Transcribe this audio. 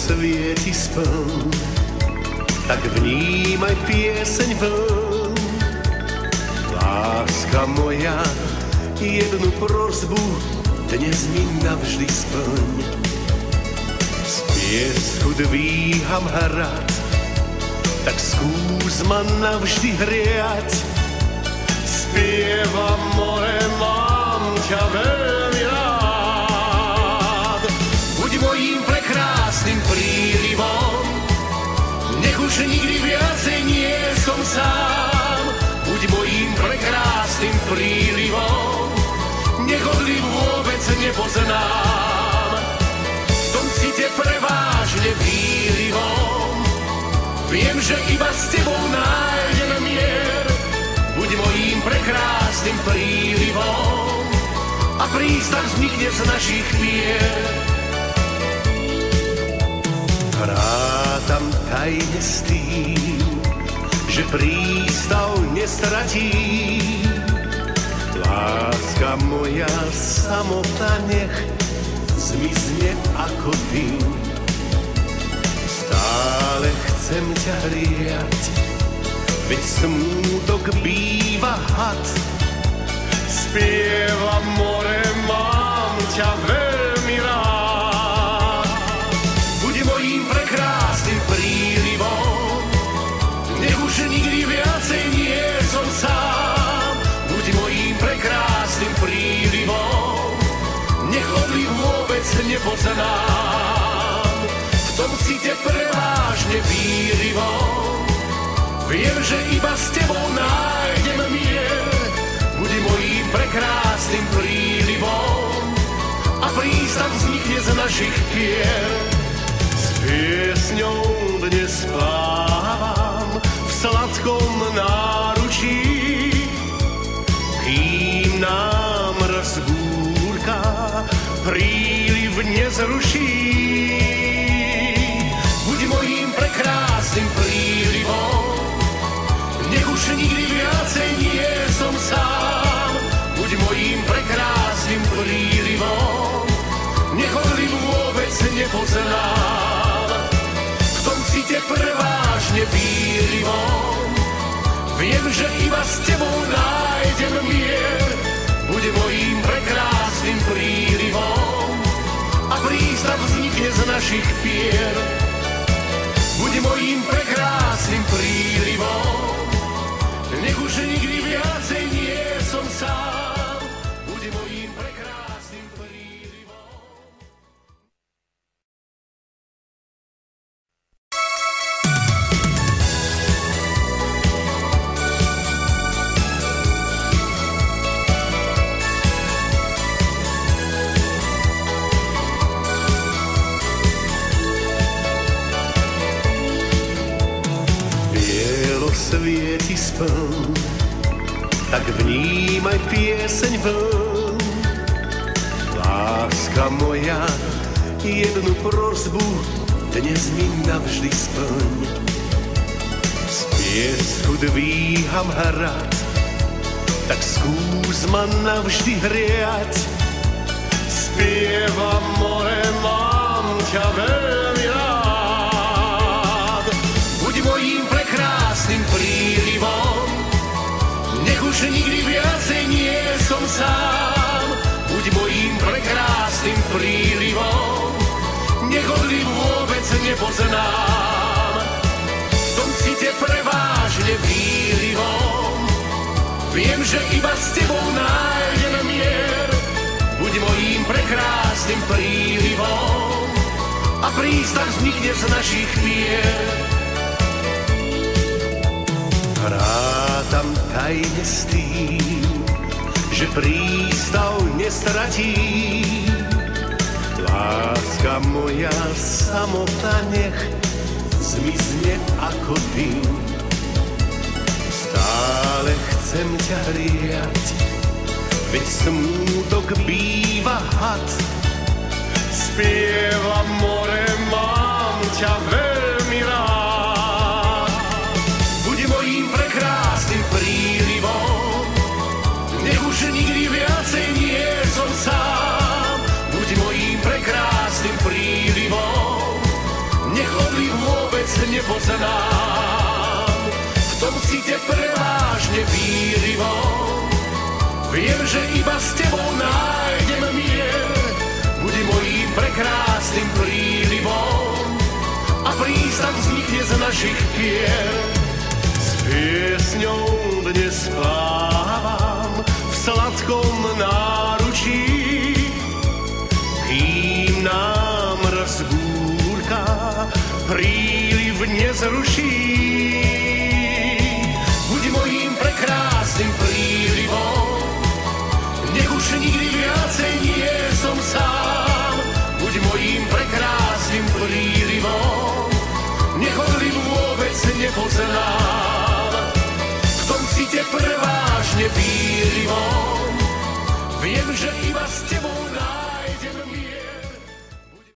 svieti spln, tak vnímaj pieseň vln. Láska moja, jednu prosbu dnes mi navždy splň. Z piesku dvíham hrad, tak skús ma navždy hriať. Spievam more, mám ťa veľmi rád. Buď mojím prekrásnym prílivom, nech už nikdy viacej nie som sám. Buď mojím prekrásnym prílivom, nech odliv vôbec nepoznám. V tom cite prevážne výlivom, viem, že iba s tebou nájdem mier. Buď mojím prekrásnym prílivom a prístav vznikne z našich pier. Rátam tajne s tým, že prístav nestratí. Láska moja, samota nech zmizne ako dym. Stále chcem ťa hriať, veď smútok býva had. Spieva more, mám ťa veľmi rád. Buď mojím prekrásnym prílivom, nech už nikdy viacej nie som sám. Buď mojím prekrásnym prílivom, nech odliv vôbec nepoznám. V tom cite prevážne výlivom, viem, že iba s tebou nájdem mier. Buď mojím prekrásnym prílivom a prístav vznikne z našich pier. S piesňou dnes spávam v sladkom náručí, kým nám raz búrka príliv nezruší. Buď mojím prekrásnym prílivom, nech už nikdy viacej nie som sám. Buď mojím prekrásnym prílivom, nech odliv vôbec nepoznám. V tom cite prevážne výlivom, viem, že iba s tebou nájdem mier. Buď mojím prekrásnym prílivom a prístav vznikne z našich pier. Buď mojím prekrásnym prílivom, nech už nikdy viacej nie som sám. Buď mojím prekrásnym prílivom. Svieti spln, tak vnímaj pieseň vln. Láska moja, jednu prosbu dnes mi navždy splň. Z piesku dvíham hrad, tak skús ma navždy hriať. Spievam more, mám ťa veľmi rád. Buď mojím prekrásnym prílivom, nech už nikdy viacej nie som sám. Buď mojím prekrásnym prílivom, nech odliv vôbec nepoznám. V tom cite prevážne výlivom, viem, že iba s tebou nájdem mier. Buď mojím prekrásnym prílivom a prístav vznikne z našich pier. Rátam tajne s tým, že prístav nestratí. Láska moja, samota nech zmizne ako dym. Stále chcem ťa hriať, veď smútok býva had. Spieva more, mám ťa veľmi rád. Buď mojím prekrásnym prílivom, nech už nikdy viacej nie som sám. Buď mojím prekrásnym prílivom, svete prevážne výrivom. Viem, že iba s tebou nájdem mier, bude mojím prekrásnym prílivom a prístav vznikne z našich pier. S piesňou dnes spávam v sladkom náručí, kým nám rozbúrka príliv nezruší.